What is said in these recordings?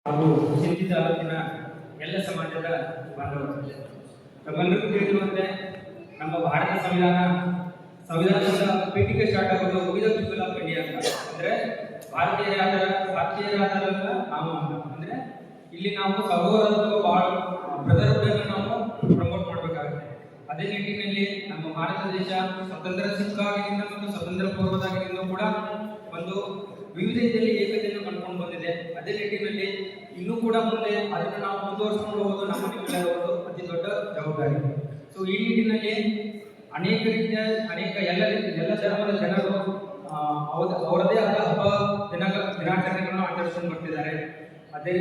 ಹಾಗೂ ಚಿಂತಿತ ತಾಲೂಕಿನ ಎಲ್ಲ ಸಮಾಜದ ಬಾಂಧವರು ತಮ್ಮೆಲ್ಲರಿಗೂ ತಿಳಿದಿರುವಂತೆ ನಮ್ಮ ಭಾರತ ಸಂವಿಧಾನದ ಪೀಠಿಕೆ ಸ್ಟಾರ್ಟ್ ಆಗೋದು ವಿವಿಧ ಪೀಪಲ್ ಆಫ್ ಇಂಡಿಯಾ ಅಂತ. ಅಂದ್ರೆ ಭಾರತೀಯರಾದ ನಾವು ಅಂದ್ರೆ ಇಲ್ಲಿ ನಾವು ಸಹೋದರತ್ವ ಬ್ರದರ್ಹುಡ್ ನಾವು ಪ್ರಮೋಟ್ ಮಾಡಬೇಕಾಗುತ್ತೆ. ಅದೇ ನಿಟ್ಟಿನಲ್ಲಿ ನಮ್ಮ ಭಾರತ ದೇಶ ಸ್ವತಂತ್ರ ಸಿಕ್ಕಾಗಿನಿಂದ ಮತ್ತು ಸ್ವತಂತ್ರ ಪೂರ್ವದಾಗಿನಿಂದ ಕೂಡ ಒಂದು ವಿವಿಧತೆಯಲ್ಲಿ ಏಕತೆಯನ್ನು ಕಂಡುಕೊಂಡು ಬಂದಿದೆ. ಅದೇ ನಿಟ್ಟಿನಲ್ಲಿ ಇನ್ನೂ ಕೂಡ ಮುಂದೆ ಅದನ್ನು ನಾವು ಮುಂದುವರಿಸಿಕೊಂಡು ಹೋಗೋದು ನಮ್ಮ ನಿಮ್ಮೆಲ್ಲರ ಒಂದು ಅತಿ ದೊಡ್ಡ ಜವಾಬ್ದಾರಿ. ಸೊ ಈ ನಿಟ್ಟಿನಲ್ಲಿ ಅನೇಕ ರೀತಿಯ ಎಲ್ಲ ಧರ್ಮದ ಜನರು ಅವರದೇ ಆದ ದಿನಾಚರಣೆಗಳನ್ನು ಆಚರಿಸಿಕೊಂಡು ಬರ್ತಿದ್ದಾರೆ. ಅದೇ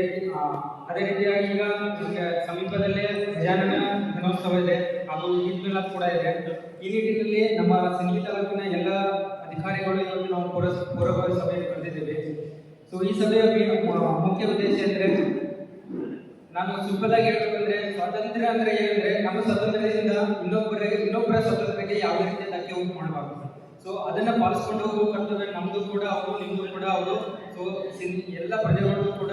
ರೀತಿಯಾಗಿ ಈಗ ನಮಗೆ ಸಮೀಪದಲ್ಲೇ ಗಜಾನನ ದಿನೋತ್ಸವ ಇದೆ ಹಾಗೂ ಈದ್ ಮಿಲಾದ್ ಕೂಡ ಇದೆ. ಈ ನಿಟ್ಟಿನಲ್ಲಿ ನಮ್ಮ ಸಿಂದಗಿ ತಾಲೂಕಿನ ಎಲ್ಲ ಅಧಿಕಾರಿಗಳು ಇವತ್ತು ನಾವು ಪೂರ್ವಭಾವಿ ಸಭೆಯಲ್ಲಿ ಕರೆದಿದ್ದೇವೆ. ಸೊ ಈ ಸಭೆಯ ಮುಖ್ಯ ಉದ್ದೇಶ ಅಂದರೆ, ನಾನು ಸಿಂಪಲ್ ಆಗಿ ಹೇಳ್ಬೇಕಂದ್ರೆ, ಸ್ವಾತಂತ್ರ್ಯ ಅಂದ್ರೆ ಏನಂದ್ರೆ ನಮ್ಮ ಸ್ವಾತಂತ್ರ್ಯದಿಂದ ಇನ್ನೊಬ್ಬರ ಸ್ವಾತಂತ್ರ್ಯಕ್ಕೆ ಯಾವುದೇ ರೀತಿಯ ಧಕ್ಕೆ ಉಂಟು ಮಾಡಬಾರ್ದು. ಸೊ ಅದನ್ನ ಪಾಲಿಸ್ಕೊಂಡು ಹೋಗುವ ಕರ್ತವ್ಯ ನಮ್ದು ಕೂಡ ಅವರು, ನಿಮ್ದು ಕೂಡ ಅವರು, ಸೊ ಎಲ್ಲ ಪ್ರಜೆಗಳು ಕೂಡ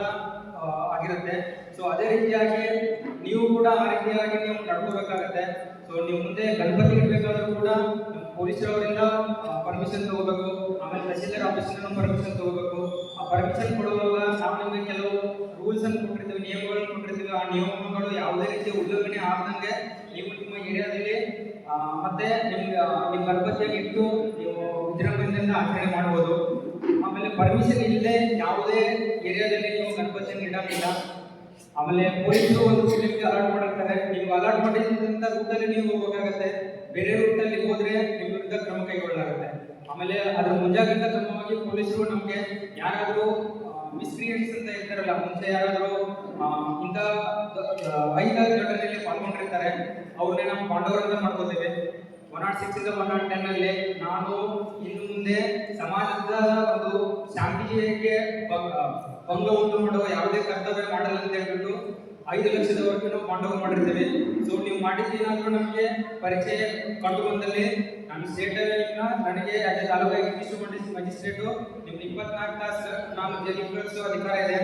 ಆಗಿರುತ್ತೆ. ಸೊ ಅದೇ ರೀತಿಯಾಗಿ ನೀವು ಕೂಡ ಆ ರೀತಿಯಾಗಿ ನೀವು ನಡ್ಕೋಬೇಕಾಗತ್ತೆ. ಸೊ ನೀವು ಮುಂದೆ ಗಣಪತಿ ಇಡಬೇಕಾದ್ರೂ ಕೂಡ ಪೊಲೀಸರವರಿಂದ ಪರ್ಮಿಷನ್ ತಗೋಬೇಕು, ಆಮೇಲೆ ತಹಸೀಲ್ದಾರ್ ಆಫೀಸಿನ ಪರ್ಮಿಷನ್ ತಗೋಬೇಕು. ಆ ಪರ್ಮಿಷನ್ ಕೊಡುವಾಗ ನಾವು ನಿಮಗೆ ಕೆಲವು ರೂಲ್ಸ್ ಅನ್ನು ಕೊಟ್ಟಿರ್ತೀವಿ, ನಿಯಮಗಳನ್ನು ಕೊಟ್ಟಿರ್ತೀವಿ. ಆ ನಿಯಮಗಳು ಯಾವುದೇ ರೀತಿಯ ಉಲ್ಲಂಘನೆ ಆಗದಂಗೆ ನೀವು ನಿಮ್ಮ ಏರಿಯಾದಲ್ಲಿ ಮತ್ತೆ ನಿಮ್ಮ ಗಣಪತಿಯನ್ನು ಇಟ್ಟು ನೀವು ವಿಜೃಂಭಣೆಯಿಂದ ಆಚರಣೆ ಮಾಡಬಹುದು. ಆಮೇಲೆ ಪರ್ಮಿಷನ್ ಇಲ್ಲದೆ ಯಾವುದೇ ಏರಿಯಾದಲ್ಲಿ ನೀವು ಗಣಪತಿಯನ್ನು ಇಡಂಗಿಲ್ಲ. ಆಮೇಲೆ ಪೊಲೀಸರು ಒಂದು ರೂಟ್ ನಿಮಗೆ ಅಲರ್ಟ್ ಮಾಡಿರ್ತಾರೆ, ನೀವು ಅಲರ್ಟ್ ಮಾಡಿದಂತ ರೂಟಲ್ಲಿ ನೀವು ಹೋಗಬೇಕಾಗತ್ತೆ. ಬೇರೆ ರೂಟಲ್ಲಿ ಹೋದ್ರೆ ನಿಮ್ಮ ವಿರುದ್ಧ ಕ್ರಮ ಕೈಗೊಳ್ಳಲಾಗುತ್ತೆ. ಆಮೇಲೆ ಅದರ ಮುಂಜಾಗ್ರತಾ ಕ್ರಮವಾಗಿ ಪೊಲೀಸರು ನಮಗೆ ಯಾರಾದರೂ ಮಿಸ್ಕ್ರಿಯೆಂಟ್ಸ್ ಅಂತ ಇರ್ತಾರಲ್ಲ, ಮುಂಚೆ ಯಾರಾದರೂ ಇಂಥ ಅಹಿತಕರ ಘಟನೆಯಲ್ಲಿ ಪಾಲ್ಗೊಂಡಿರ್ತಾರೆ, ಅವ್ರನ್ನೇ ನಾವು ಪಾಂಡವರಂತ ಮಾಡ್ಕೋತೇವೆ. 106 ಇಂದ 110 ಅಲ್ಲಿ ನಾನು ಇನ್ನು ಮುಂದೆ ಸಮಾಜದ ಒಂದು ಶಾಂತಿಗೆ ಭಂಗ ಉಂಟು ಮಾಡುವ ಯಾವುದೇ ಕರ್ತವ್ಯ ಮಾಡಲ್ಲ ಅಂತ ಹೇಳ್ಬಿಟ್ಟು 5 ಲಕ್ಷದವರೆಗೂ ನಾವು ಪಾಂಡವ ಮಾಡಿರ್ತೇವೆ. ಸೊ ನೀವು ಮಾಡಿದ್ದೇನಾದ್ರೂ ನಮಗೆ ಪರಿಚಯ ಕಂಡು ಬಂದಲ್ಲಿ ನಾನು ಸ್ಟೇಟ್ ನನಗೆ as A taluk executive magistrate ನಿಮ್ಗೆ 24 ತಾಸು ನಾನು ಜೈಲಿಗೆ ಕಳಿಸೋ ಅಧಿಕಾರ ಇದೆ.